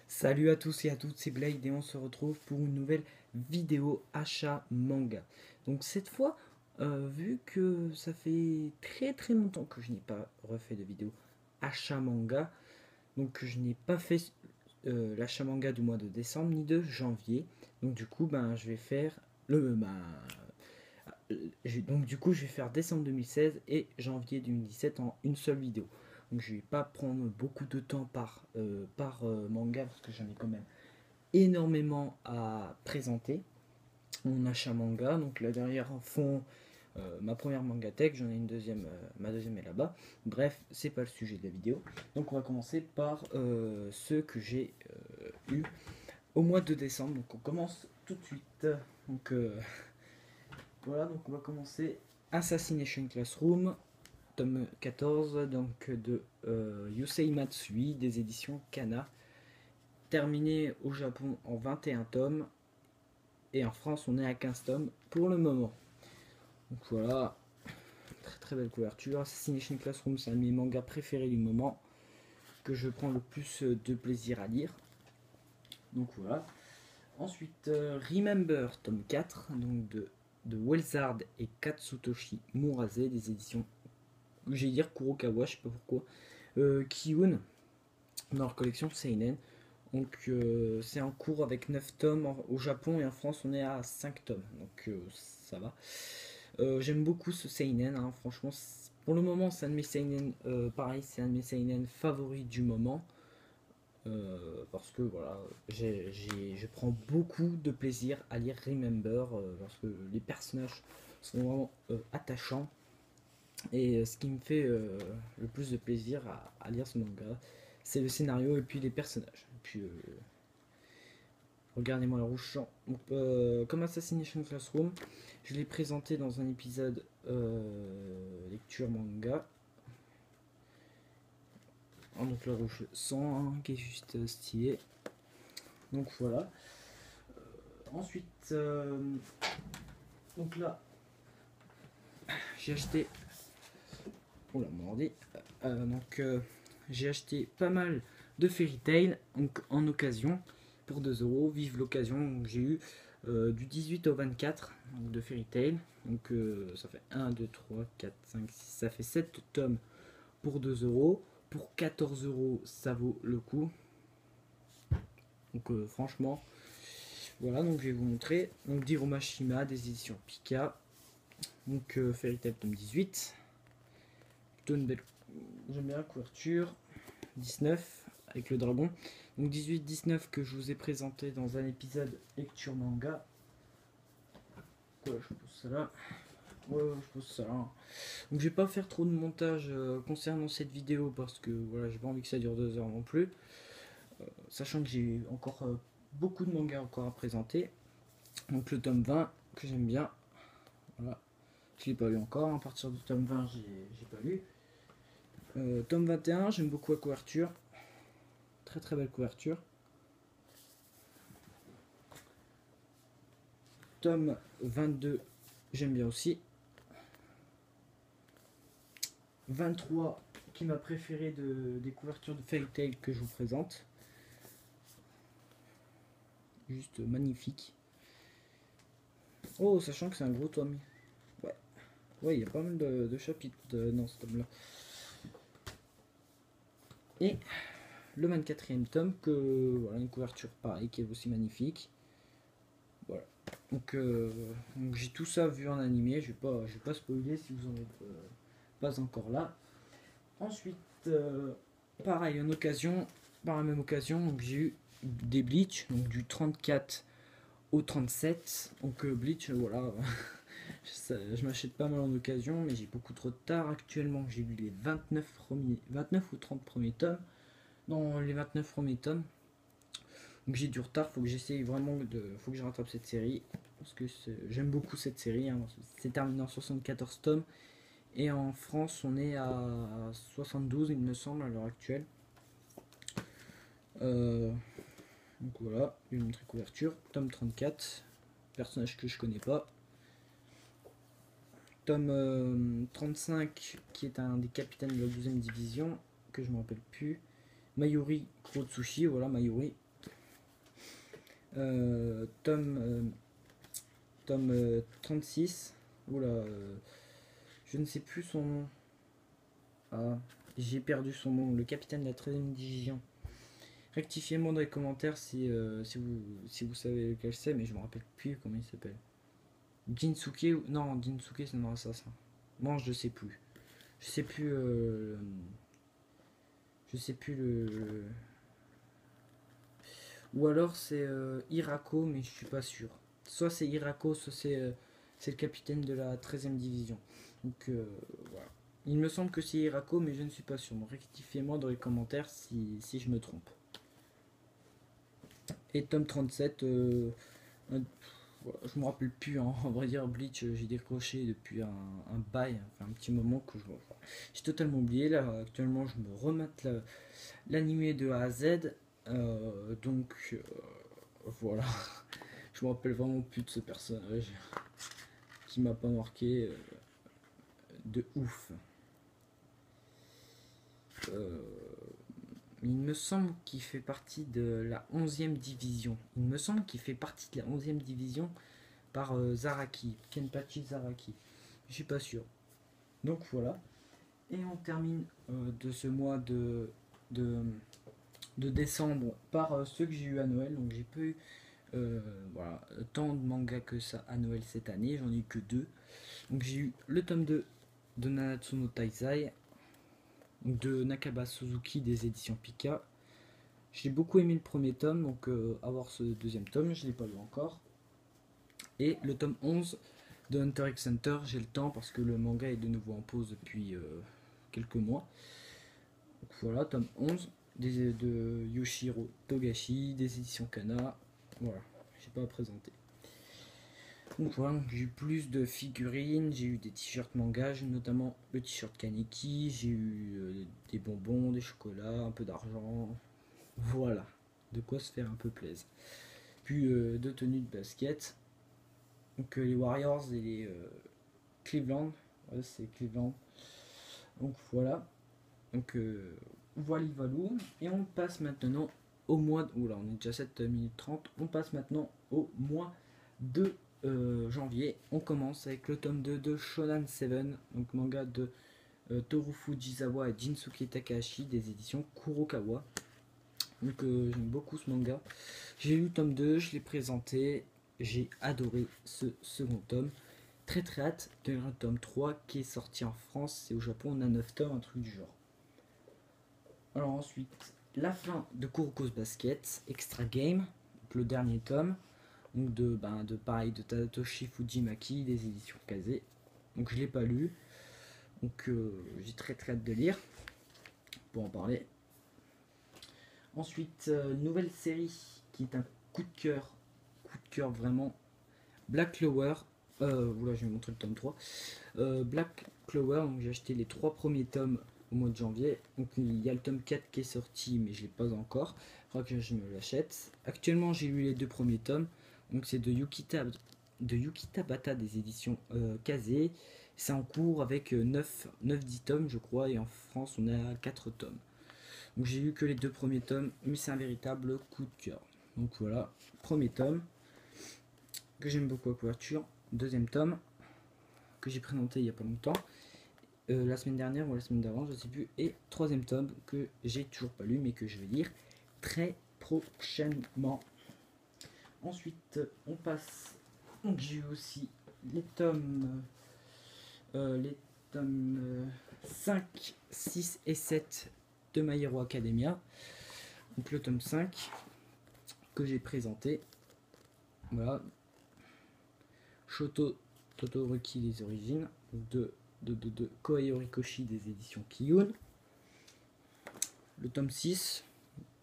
Salut à tous et à toutes, c'est Blade et on se retrouve pour une nouvelle vidéo achat manga. Donc cette fois, vu que ça fait très longtemps que je n'ai pas refait de vidéo achat manga, donc que je n'ai pas fait l'achat manga du mois de décembre ni de janvier, donc du coup je vais faire je vais faire décembre 2016 et janvier 2017 en une seule vidéo. Donc je vais pas prendre beaucoup de temps par manga parce que j'en ai quand même énormément à présenter. Mon achat manga, donc là derrière en fond ma première manga tech, j'en ai une deuxième, ma deuxième est là-bas. Bref, c'est pas le sujet de la vidéo. Donc on va commencer par ceux que j'ai eu au mois de décembre. Donc on commence tout de suite. Donc voilà, donc on va commencer Assassination Classroom, tome 14, donc de Yusei Matsui, des éditions Kana, terminé au Japon en 21 tomes, et en France on est à 15 tomes pour le moment. Donc voilà, très belle couverture. Assassination Classroom, c'est un de mes mangas préférés du moment, que je prends le plus de plaisir à lire. Donc voilà. Ensuite, Remember, tome 4, donc de Welsard et Katsutoshi Murase, des éditions, j'allais dire Kurokawa, je sais pas pourquoi, Kiyun, dans leur collection Seinen. Donc c'est en cours avec 9 tomes au Japon, et en France on est à 5 tomes, donc ça va. J'aime beaucoup ce Seinen, hein, franchement, pour le moment c'est un de mes Seinen, pareil, c'est un de mes Seinen favoris du moment. Parce que voilà, je prends beaucoup de plaisir à lire Remember, parce que les personnages sont vraiment attachants. Et ce qui me fait le plus de plaisir à lire ce manga, c'est le scénario et puis les personnages. Et puis, regardez-moi le rouge champ. Donc, comme Assassination Classroom, je l'ai présenté dans un épisode lecture manga. Donc le rouge sang, hein, qui est juste stylé. Donc voilà. Ensuite, donc là, j'ai acheté. Oh là, mordi. J'ai acheté pas mal de Fairy Tail, donc en occasion pour 2 euros. Vive l'occasion. J'ai eu du 18 au 24 donc, de Fairy Tail. Donc ça fait 1, 2, 3, 4, 5, 6. Ça fait 7 tomes pour 2 euros. Pour 14 euros, ça vaut le coup. Donc franchement, voilà. Donc je vais vous montrer. Donc d'Hiromashima, des éditions Pika. Donc Fairy Tail tome 18. Plutôt une belle. J'aime bien la couverture. 19 avec le dragon. Donc 18-19 que je vous ai présenté dans un épisode lecture manga. Voilà, je pose ça là. Ouais, je pose ça là. Donc je vais pas faire trop de montage concernant cette vidéo parce que voilà, j'ai pas envie que ça dure 2 heures non plus. Sachant que j'ai encore beaucoup de mangas encore à présenter. Donc le tome 20 que j'aime bien. Voilà. Je l'ai pas lu encore. À partir du tome 20, j'ai pas lu. Tome 21, j'aime beaucoup la couverture. Très belle couverture. Tome 22, j'aime bien aussi. 23, qui m'a préféré des couvertures de Fairy Tail que je vous présente. Juste magnifique. Oh, sachant que c'est un gros tome. Ouais, il y a pas mal de chapitres dans ce tome-là. Et le 24e tome, que voilà, une couverture pareille, qui est aussi magnifique. Voilà. Donc j'ai tout ça vu en animé. Je vais pas spoiler si vous en êtes pas encore là. Ensuite, pareil, en occasion, par la même occasion, donc j'ai eu des Bleach, donc du 34 au 37. Donc Bleach, voilà, je m'achète pas mal en occasion, mais j'ai beaucoup trop de tard actuellement. J'ai lu les 29 ou 30 premiers tomes. Dans les 29 premiers tomes. Donc j'ai du retard, faut que j'essaye vraiment faut que je rattrape cette série. Parce que j'aime beaucoup cette série, hein. C'est terminé en 74 tomes. Et en France, on est à 72, il me semble, à l'heure actuelle. Donc voilà, je vais vous montrer couverture. Tome 34, personnage que je connais pas. Tome 35, qui est un des capitaines de la 12e division, que je me rappelle plus. Mayuri Kurotsushi, voilà Mayuri. Tome 36. Oula, je ne sais plus son nom. Ah, j'ai perdu son nom. Le capitaine de la 13e division. Rectifiez-moi dans les commentaires si vous savez lequel c'est, mais je me rappelle plus comment il s'appelle. Jinsuke ou... Non, Jinsuke c'est un assassin. Non, je sais plus. Je sais plus. Je sais plus Ou alors c'est Hirako, mais je suis pas sûr. Soit c'est Hirako, soit c'est le capitaine de la 13e division. Donc voilà. Il me semble que c'est Hirako, mais je ne suis pas sûr. Donc rectifiez-moi dans les commentaires si je me trompe. Et tome 37, voilà, je me rappelle plus, hein. On va dire Bleach, j'ai décroché depuis un bail, enfin un petit moment que j'ai totalement oublié. Là, actuellement, je me remate l'animé de A à Z. Donc voilà, je me rappelle vraiment plus de ce personnage qui m'a pas marqué de ouf. Il me semble qu'il fait partie de la 11e division. Il me semble qu'il fait partie de la 11e division par Zaraki, Kenpachi Zaraki. Je suis pas sûr. Donc voilà. Et on termine de ce mois de, de décembre par ceux que j'ai eu à Noël. Donc j'ai pas eu voilà, tant de mangas que ça à Noël cette année. J'en ai eu que 2. Donc j'ai eu le tome 2 de Nanatsu no Taizai de Nakaba Suzuki des éditions Pika. J'ai beaucoup aimé le premier tome, donc avoir ce deuxième tome, je ne l'ai pas lu encore. Et le tome 11 de Hunter x Hunter, j'ai le temps parce que le manga est de nouveau en pause depuis quelques mois. Donc voilà, tome 11 de Yoshiro Togashi, des éditions Kana. Voilà, j'ai pas à présenter. Donc voilà, j'ai eu plus de figurines, j'ai eu des t-shirts manga, notamment le t-shirt Kaneki, j'ai eu des bonbons, des chocolats, un peu d'argent. Voilà, de quoi se faire un peu plaisir. Puis deux tenues de basket. Donc les Warriors et les Cleveland. Ouais, c'est Cleveland. Donc voilà. Donc voilà. Et on passe maintenant au mois de... Oula, on est déjà 7 minutes 30. On passe maintenant au mois de janvier. On commence avec le tome 2 de Shonen 7. Donc manga de Toru Fujisawa et Jinsuke Takahashi des éditions Kurokawa. Donc j'aime beaucoup ce manga. J'ai lu le tome 2, je l'ai présenté. J'ai adoré ce second tome. Très très hâte de lire le tome 3 qui est sorti en France et au Japon on a 9 tomes, un truc du genre. Alors ensuite, la fin de Kuroko's Basket, Extra Game, donc le dernier tome, donc de Tadatoshi Fujimaki des éditions Kaze. Donc je l'ai pas lu, donc j'ai très très hâte de lire pour en parler. Ensuite, nouvelle série qui est un coup de cœur vraiment. Black Clover, voilà, je vais montrer le tome 3. Black Clover, donc j'ai acheté les 3 premiers tomes au mois de janvier. Donc il y a le tome 4 qui est sorti, mais je ne l'ai pas encore. Il faudra que je me l'achète. Actuellement, j'ai lu les 2 premiers tomes. Donc c'est de Yukita Bata des éditions Kaze. C'est en cours avec 9-10 tomes, je crois, et en France, on a 4 tomes. Donc j'ai lu que les 2 premiers tomes, mais c'est un véritable coup de cœur. Donc voilà, premier tome que j'aime beaucoup à couverture, deuxième tome que j'ai présenté il n'y a pas longtemps, la semaine dernière ou la semaine d'avant, je ne sais plus, et troisième tome que j'ai toujours pas lu mais que je vais lire très prochainement. Ensuite, on passe. Donc j'ai eu aussi les tomes 5, 6 et 7 de My Hero Academia. Donc le tome 5 que j'ai présenté. Voilà. Shoto Todoroki les origines de Kohei Horikoshi des éditions Kiyun. Le tome 6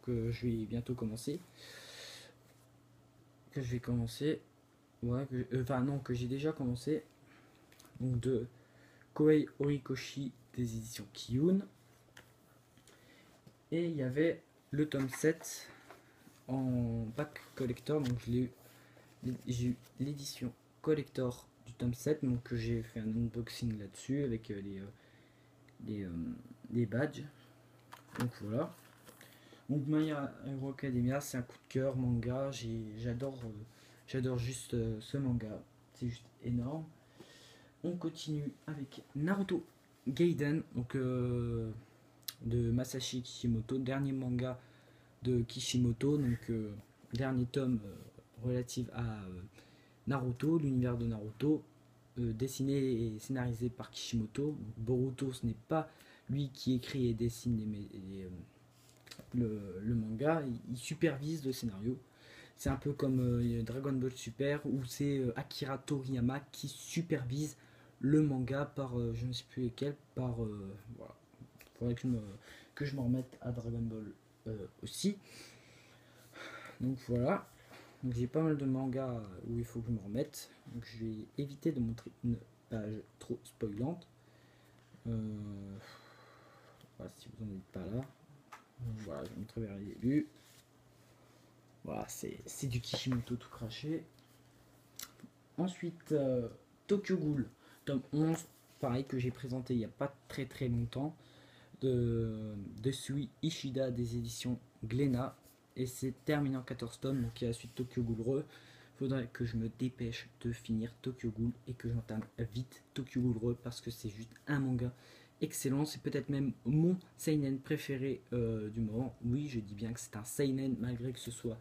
que je vais bientôt commencer. Que je vais commencer. Ouais, que j'ai déjà commencé. Donc de Kohei Horikoshi des éditions Kiyun. Et il y avait le tome 7 en pack collector. Donc j'ai eu l'édition collector du tome 7. Donc j'ai fait un unboxing là-dessus avec les badges. Donc voilà. Donc My Hero Academia, c'est un coup de cœur manga. J'adore juste ce manga. C'est juste énorme. On continue avec Naruto Gaiden, donc de Masashi Kishimoto, dernier manga de Kishimoto, donc dernier tome relatif à Naruto, l'univers de Naruto, dessiné et scénarisé par Kishimoto. Donc, Boruto, ce n'est pas lui qui écrit et dessine le manga, il supervise le scénario. C'est un peu comme Dragon Ball Super où c'est Akira Toriyama qui supervise le manga par je ne sais plus lesquels, par voilà. Faudrait que je me remette à Dragon Ball aussi. Donc voilà. Donc j'ai pas mal de mangas où il faut que je me remette. Donc je vais éviter de montrer une page trop spoilante. Voilà, si vous n'en êtes pas là. Voilà, je vais montrer vers les début. Voilà, c'est du Kishimoto tout craché. Ensuite, Tokyo Ghoul, tome 11, pareil que j'ai présenté il n'y a pas très très longtemps, de Sui Ishida des éditions Glénat. Et c'est terminé en 14 tomes, donc il y a la suite Tokyo Ghoul Re. Faudrait que je me dépêche de finir Tokyo Ghoul et que j'entame vite Tokyo Ghoul Re parce que c'est juste un manga excellent. C'est peut-être même mon seinen préféré du moment. Oui, je dis bien que c'est un seinen malgré que ce soit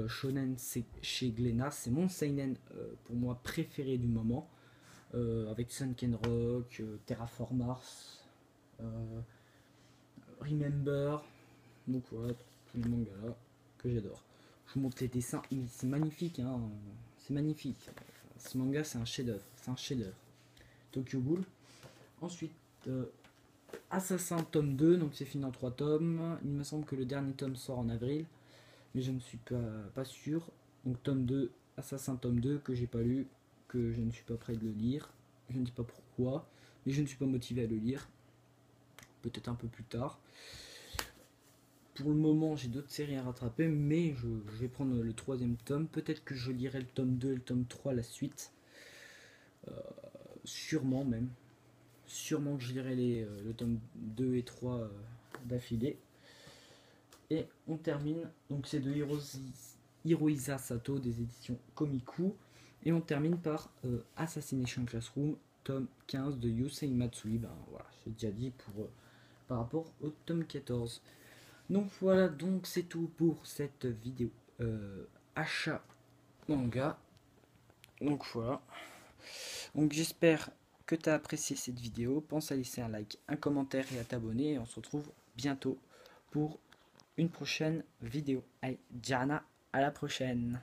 shonen chez Glénat. C'est mon seinen pour moi préféré du moment. Avec Sunken Rock, Terraform Mars, Remember. Donc voilà, tous les mangas là que j'adore. Je vous montre les dessins, mais c'est magnifique, hein. C'est magnifique. Ce manga, c'est un chef-d'œuvre. C'est un chef-d'œuvre. Tokyo Ghoul. Ensuite, Assassin tome 2, donc c'est fini en 3 tomes. Il me semble que le dernier tome sort en avril, mais je ne suis pas sûr. Donc tome 2, Assassin tome 2, que j'ai pas lu, que je ne suis pas prêt de le lire. Je ne sais pas pourquoi, mais je ne suis pas motivé à le lire. Peut-être un peu plus tard. Pour le moment, j'ai d'autres séries à rattraper, mais je vais prendre le 3e tome. Peut-être que je lirai le tome 2 et le tome 3 la suite. Sûrement même. Sûrement que je lirai le tome 2 et 3 d'affilée. Et on termine, donc c'est de Hirohisa Sato des éditions Komiku. Et on termine par Assassination Classroom, tome 15 de Yusei Matsui. Ben voilà, j'ai déjà dit par rapport au tome 14. Donc voilà, donc c'est tout pour cette vidéo achat manga. Donc voilà. Donc j'espère que tu as apprécié cette vidéo. Pense à laisser un like, un commentaire et à t'abonner. Et on se retrouve bientôt pour une prochaine vidéo. Allez, Diana, à la prochaine.